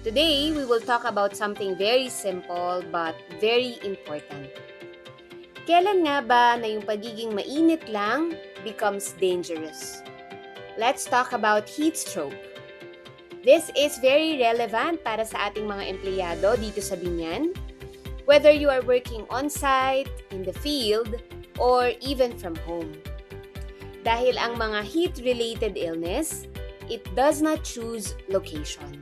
Today, we will talk about something very simple but very important. Kailan nga ba na yung pagiging mainit lang becomes dangerous? Let's talk about heat stroke. This is very relevant para sa ating mga empleyado dito sa Binyan, whether you are working on-site, in the field, or even from home. Dahil ang mga heat-related illness, it does not choose location.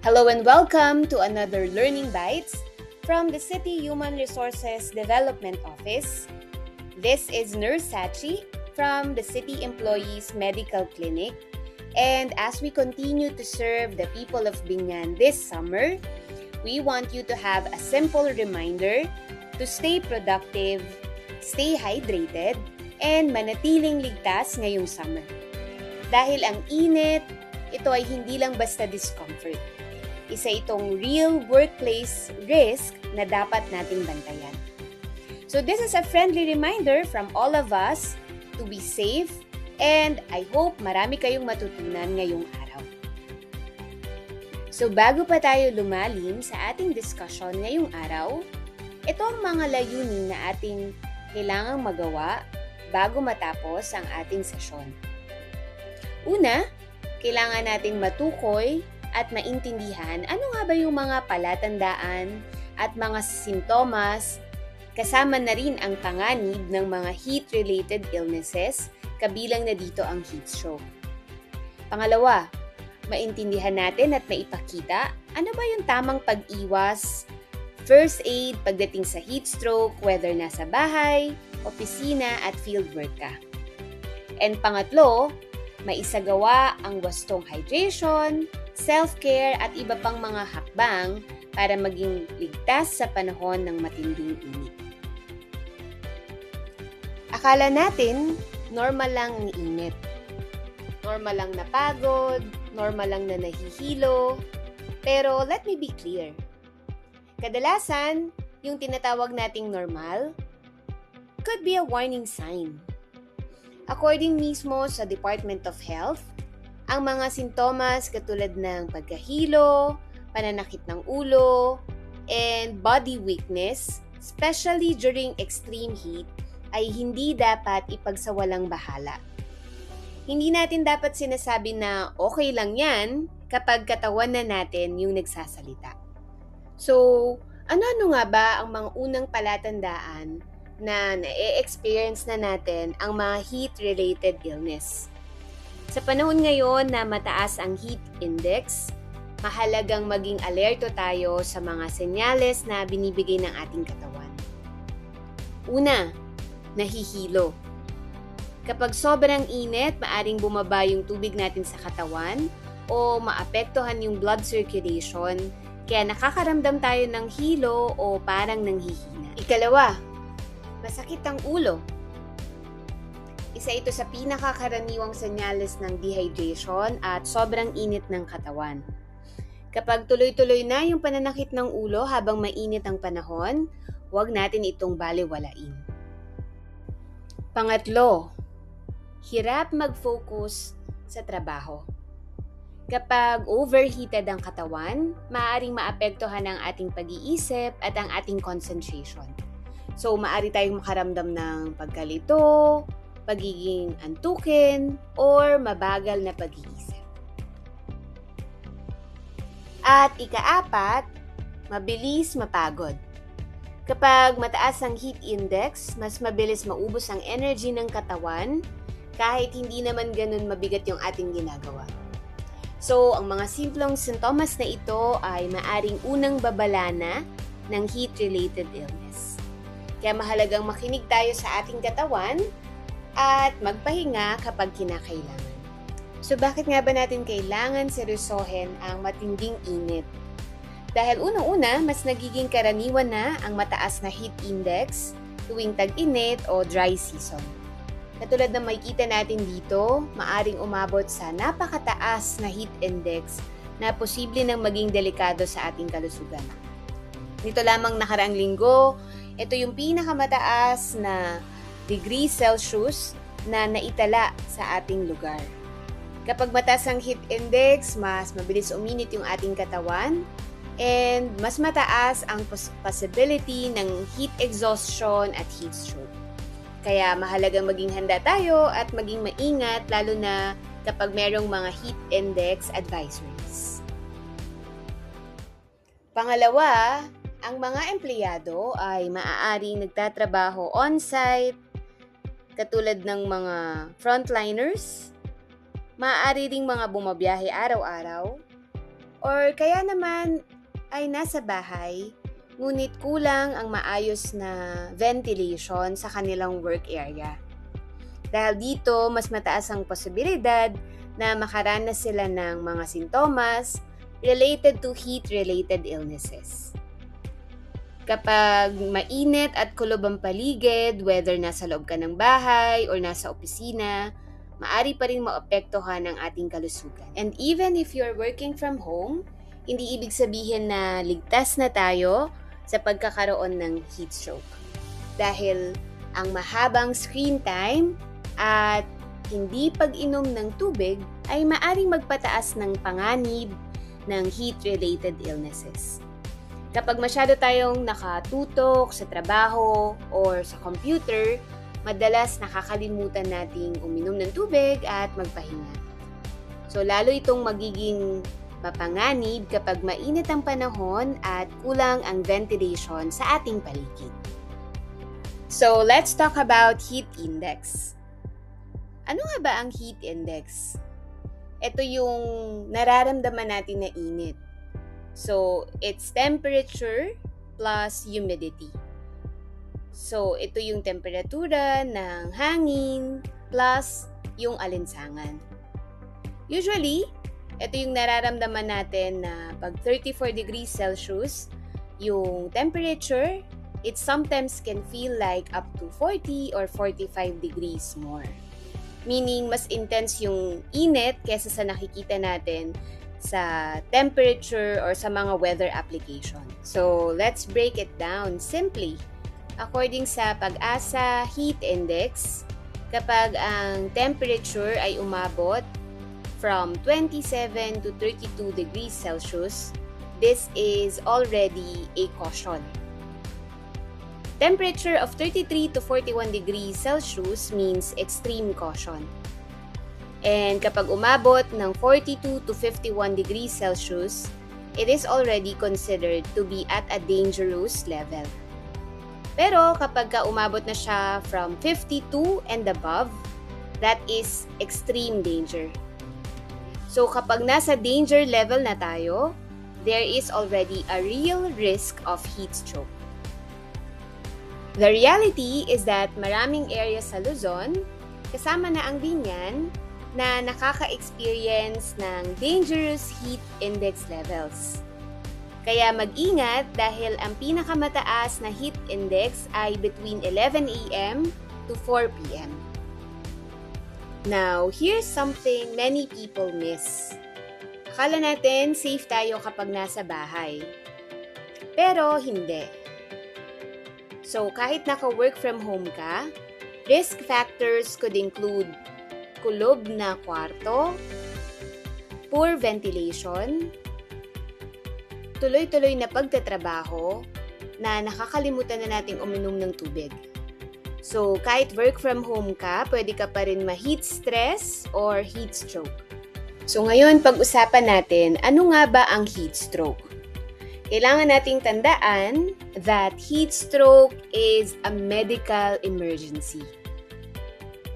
Hello and welcome to another Learning Bites from the City Human Resources Development Office. This is Nurse Sachi from the City Employees Medical Clinic. And as we continue to serve the people of Binyan this summer, we want you to have a simple reminder to stay productive, stay hydrated, and manatiling ligtas ngayong summer. Dahil ang init, ito ay hindi lang basta discomfort. Isa itong real workplace risk na dapat nating bantayan. So this is a friendly reminder from all of us to be safe, and I hope marami kayong matutunan ngayong araw. So bago pa tayo lumalim sa ating discussion ngayong araw, ito ang mga layunin na ating kailangang magawa bago matapos ang ating sesyon. Una, kailangan nating matukoy at maintindihan ano nga ba yung mga palatandaan at mga sintomas, kasama na rin ang panganib ng mga heat-related illnesses, kabilang na dito ang heat stroke. Pangalawa, maintindihan natin at maipakita ano ba yung tamang pag-iwas, first aid pagdating sa heat stroke, whether nasa bahay, opisina at fieldwork ka. And pangatlo, maisagawa ang wastong hydration, self-care at iba pang mga hakbang para maging ligtas sa panahon ng matinding init. Akala natin, normal lang ang init. Normal lang na pagod, normal lang na nahihilo. Pero let me be clear. Kadalasan, yung tinatawag nating normal could be a warning sign. According mismo sa Department of Health, ang mga sintomas katulad ng pagkahilo, pananakit ng ulo, and body weakness, especially during extreme heat, ay hindi dapat ipagsawalang bahala. Hindi natin dapat sinasabi na okay lang yan kapag katawan na natin yung nagsasalita. So, ano-ano nga ba ang mga unang palatandaan na na-experience na natin ang mga heat-related illness? Sa panahon ngayon na mataas ang heat index, mahalagang maging alerto tayo sa mga senyales na binibigay ng ating katawan. Una, nahihilo. Kapag sobrang init, maaring bumaba yung tubig natin sa katawan o maapektuhan yung blood circulation, kaya nakakaramdam tayo ng hilo o parang nanghihina. Ikalawa, masakit ang ulo. Isa ito sa pinakakaraniwang senyales ng dehydration at sobrang init ng katawan. Kapag tuloy-tuloy na yung pananakit ng ulo habang mainit ang panahon, huwag natin itong balewalain. Pangatlo, hirap mag-focus sa trabaho. Kapag overheated ang katawan, maaaring maapektuhan ang ating pag-iisip at ang ating concentration. So, maaari tayong makaramdam ng pagkalito, pagiging antukin, or mabagal na pag-iisip. At ikaapat, mabilis mapagod. Kapag mataas ang heat index, mas mabilis maubos ang energy ng katawan kahit hindi naman ganun mabigat yung ating ginagawa. So, ang mga simplong sintomas na ito ay maaring unang babala na ng heat-related illness. Kaya mahalagang makinig tayo sa ating katawan at magpahinga kapag kinakailangan. So bakit nga ba natin kailangan seryosohin ang matinding init? Dahil unang-una, mas nagiging karaniwan na ang mataas na heat index tuwing tag-init o dry season. Katulad ng makikita natin dito, maaring umabot sa napakataas na heat index na posible nang maging delikado sa ating kalusugan. Nito lamang nakaraang linggo, ito yung pinakamataas na degrees Celsius na naitala sa ating lugar. Kapag mataas ang heat index, mas mabilis uminit yung ating katawan and mas mataas ang possibility ng heat exhaustion at heat stroke. Kaya mahalagang maging handa tayo at maging maingat lalo na kapag merong mga heat index advisories. Pangalawa, ang mga empleyado ay maaaring nagtatrabaho on-site, katulad ng mga frontliners, maaari ring mga bumabiyahe araw-araw, or kaya naman ay nasa bahay, ngunit kulang ang maayos na ventilation sa kanilang work area. Dahil dito, mas mataas ang posibilidad na makaranas sila ng mga sintomas related to heat-related illnesses. Kapag mainit at kulob ang paligid, whether nasa loob ka ng bahay or nasa opisina, maaari pa rin maapektuhan ang ating kalusugan. And even if you're working from home, hindi ibig sabihin na ligtas na tayo sa pagkakaroon ng heat stroke. Dahil ang mahabang screen time at hindi pag-inom ng tubig ay maaring magpataas ng panganib ng heat-related illnesses. Kapag masyado tayong nakatutok sa trabaho or sa computer, madalas nakakalimutan nating uminom ng tubig at magpahinga. So lalo itong magiging mapanganib kapag mainit ang panahon at kulang ang ventilation sa ating paligid. So let's talk about heat index. Ano nga ba ang heat index? Ito yung nararamdaman natin na init. So it's temperature plus humidity. So ito yung temperatura ng hangin plus yung alinsangan. Usually, ito yung nararamdaman natin na pag 34 degrees Celsius, yung temperature, it sometimes can feel like up to 40 or 45 degrees more. Meaning, mas intense yung init kesa sa nakikita natin sa temperature or sa mga weather application. So, let's break it down simply. According sa Pag-asa Heat Index, kapag ang temperature ay umabot from 27 to 32 degrees Celsius, this is already a caution. Temperature of 33 to 41 degrees Celsius means extreme caution. And kapag umabot ng 42 to 51 degrees Celsius, it is already considered to be at a dangerous level. Pero kapag umabot na siya from 52 and above, that is extreme danger. So kapag nasa danger level na tayo, there is already a real risk of heat stroke. The reality is that maraming areas sa Luzon, kasama na ang Binyan, na nakaka-experience ng dangerous heat index levels. Kaya mag-ingat dahil ang pinakamataas na heat index ay between 11 a.m. to 4 p.m. Now, here's something many people miss. Akala natin safe tayo kapag nasa bahay. Pero hindi. So, kahit naka-work from home ka, risk factors could include kulob na kwarto, poor ventilation, tuloy-tuloy na pagtatrabaho na nakakalimutan na nating uminom ng tubig. So, kahit work from home ka, pwede ka pa rin ma-heat stress or heat stroke. So, ngayon pag-usapan natin, ano nga ba ang heat stroke? Kailangan nating tandaan that heat stroke is a medical emergency.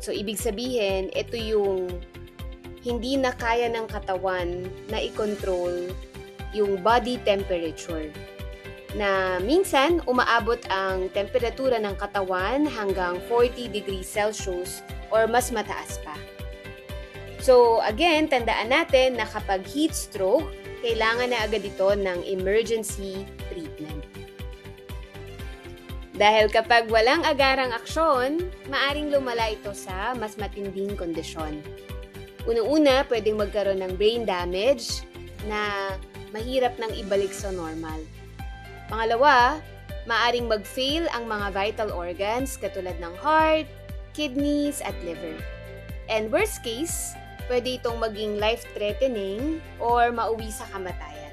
So, ibig sabihin, ito yung hindi na kaya ng katawan na i-control yung body temperature. Na minsan, umaabot ang temperatura ng katawan hanggang 40 degrees Celsius or mas mataas pa. So, again, tandaan natin na kapag heat stroke, kailangan na agad ito ng emergency treatment. Dahil kapag walang agarang aksyon, maaring lumala ito sa mas matinding kondisyon. Unang-una, pwedeng magkaroon ng brain damage na mahirap nang ibalik sa normal. Pangalawa, maaring mag-fail ang mga vital organs katulad ng heart, kidneys, at liver. And worst case, pwede itong maging life-threatening or mauwi sa kamatayan.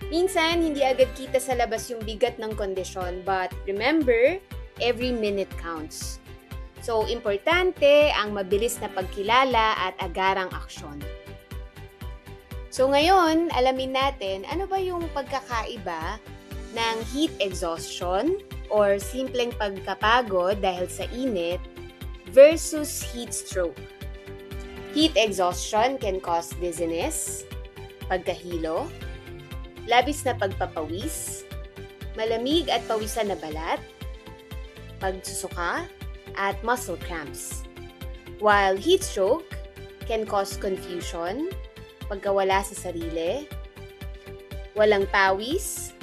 Minsan, hindi agad kita sa labas yung bigat ng kondisyon, but remember, every minute counts. So, importante ang mabilis na pagkilala at agarang aksyon. So, ngayon, alamin natin ano ba yung pagkakaiba ng heat exhaustion or simpleng pagkapagod dahil sa init versus heat stroke. Heat exhaustion can cause dizziness, pagkahilo, labis na pagpapawis, malamig at pawisan na balat, pagsusuka, at muscle cramps. While heat stroke can cause confusion, pagkawala sa sarili, walang pawis,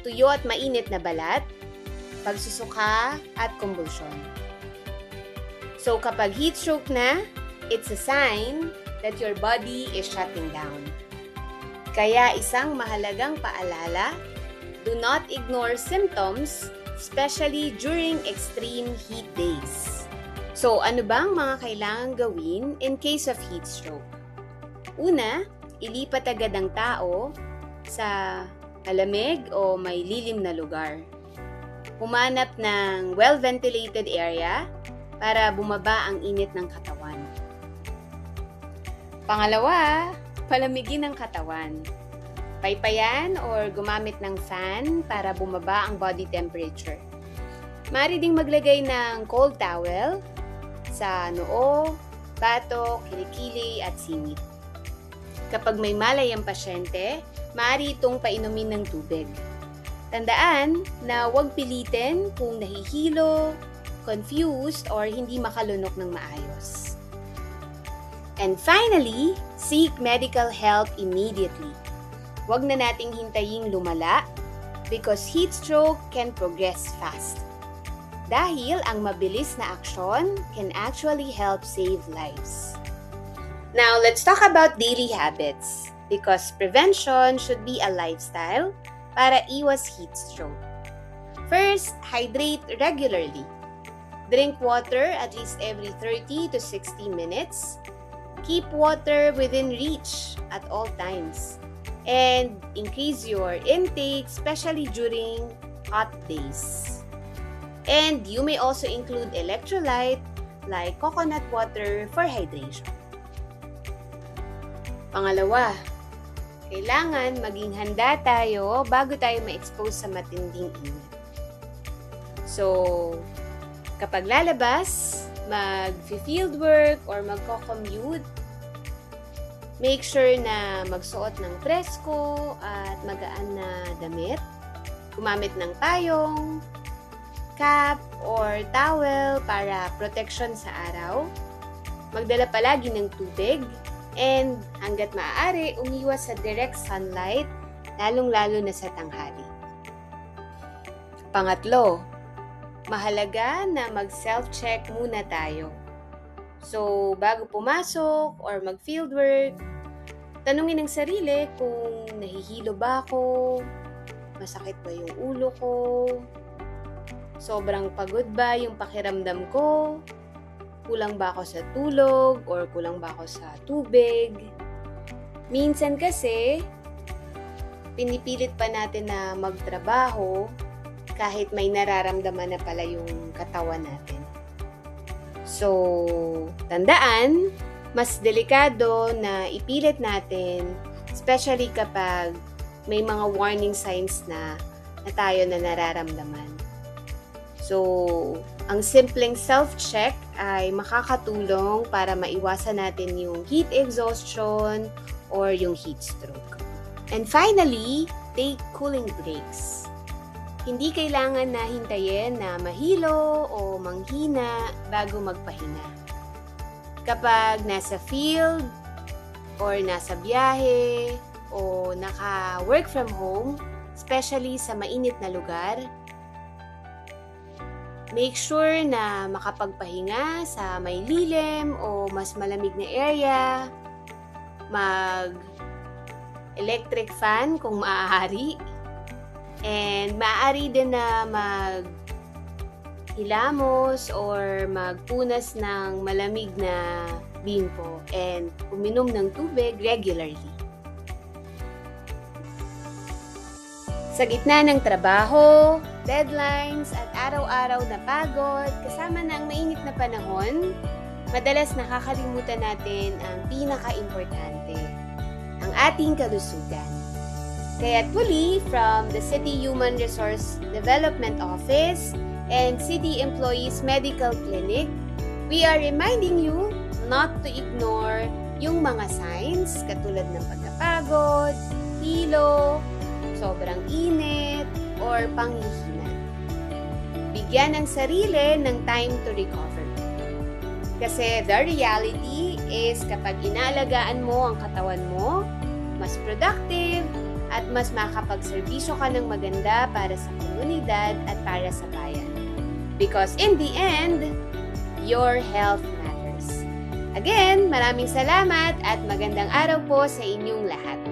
tuyo at mainit na balat, pagsusuka at kumbulsyon. So kapag heat stroke na, it's a sign that your body is shutting down. Kaya isang mahalagang paalala, do not ignore symptoms, especially during extreme heat days. So, ano bang mga kailangan gawin in case of heat stroke? Una, ilipat agad ang tao sa malamig o may lilim na lugar. Humanap ng well-ventilated area para bumaba ang init ng katawan. Pangalawa, palamigin ang katawan. Paypayan or gumamit ng fan para bumaba ang body temperature. Maaari ding maglagay ng cold towel sa noo, batok, kilikili at singit. Kapag may malay ang pasyente, maaari itong painumin ng tubig. Tandaan na huwag pilitin kung nahihilo, confused, or hindi makalunok ng maayos. And finally, seek medical help immediately. Huwag na nating hintaying lumala because heat stroke can progress fast. Dahil ang mabilis na aksyon can actually help save lives. Now, let's talk about daily habits because prevention should be a lifestyle para iwas heat stroke. First, hydrate regularly. Drink water at least every 30 to 60 minutes. Keep water within reach at all times. And increase your intake, especially during hot days. And you may also include electrolyte like coconut water for hydration. Pangalawa, kailangan maging handa tayo bago tayo ma-expose sa matinding init. So, kapag lalabas, mag-field work or magko-commute, make sure na magsuot ng presko at magaan na damit. Gumamit ng payong, cap, or towel para protection sa araw. Magdala palagi ng tubig. And hanggat maaari, umiwas sa direct sunlight, lalong-lalo na sa tanghali. Pangatlo, mahalaga na mag-self-check muna tayo. So, bago pumasok or mag-fieldwork, tanungin ang sarili kung nahihilo ba ako, masakit ba yung ulo ko, sobrang pagod ba yung pakiramdam ko, kulang ba ako sa tulog or kulang ba ako sa tubig. Minsan kasi, pinipilit pa natin na magtrabaho kahit may nararamdaman na pala yung katawan natin. So, tandaan, mas delikado na ipilit natin, especially kapag may mga warning signs na tayo na nararamdaman. So, ang simpleng self-check ay makakatulong para maiwasan natin yung heat exhaustion or yung heat stroke. And finally, take cooling breaks. Hindi kailangan na hintayin na mahilo o manghina bago magpahinga. Kapag nasa field or nasa biyahe o naka-work from home, especially sa mainit na lugar, make sure na makapagpahinga sa may lilim o mas malamig na area, mag-electric fan kung maaari, and maaari din na hilamos or magpunas ng malamig na bingko and uminom ng tubig regularly. Sa gitna ng trabaho, deadlines at araw-araw na pagod, kasama ng mainit na panahon, madalas nakakalimutan natin ang pinaka-importante, ang ating kalusugan. Kaya't muli, from the City Human Resource Development Office and City Employees Medical Clinic, we are reminding you not to ignore yung mga signs katulad ng pagkapagod, hilo, sobrang init, or panghihina. Bigyan ng sarili ng time to recover. Kasi the reality is kapag inaalagaan mo ang katawan mo, mas productive at mas makapagserbisyo ka ng maganda para sa komunidad at para sa bayan. Because in the end, your health matters. Again, maraming salamat at magandang araw po sa inyong lahat.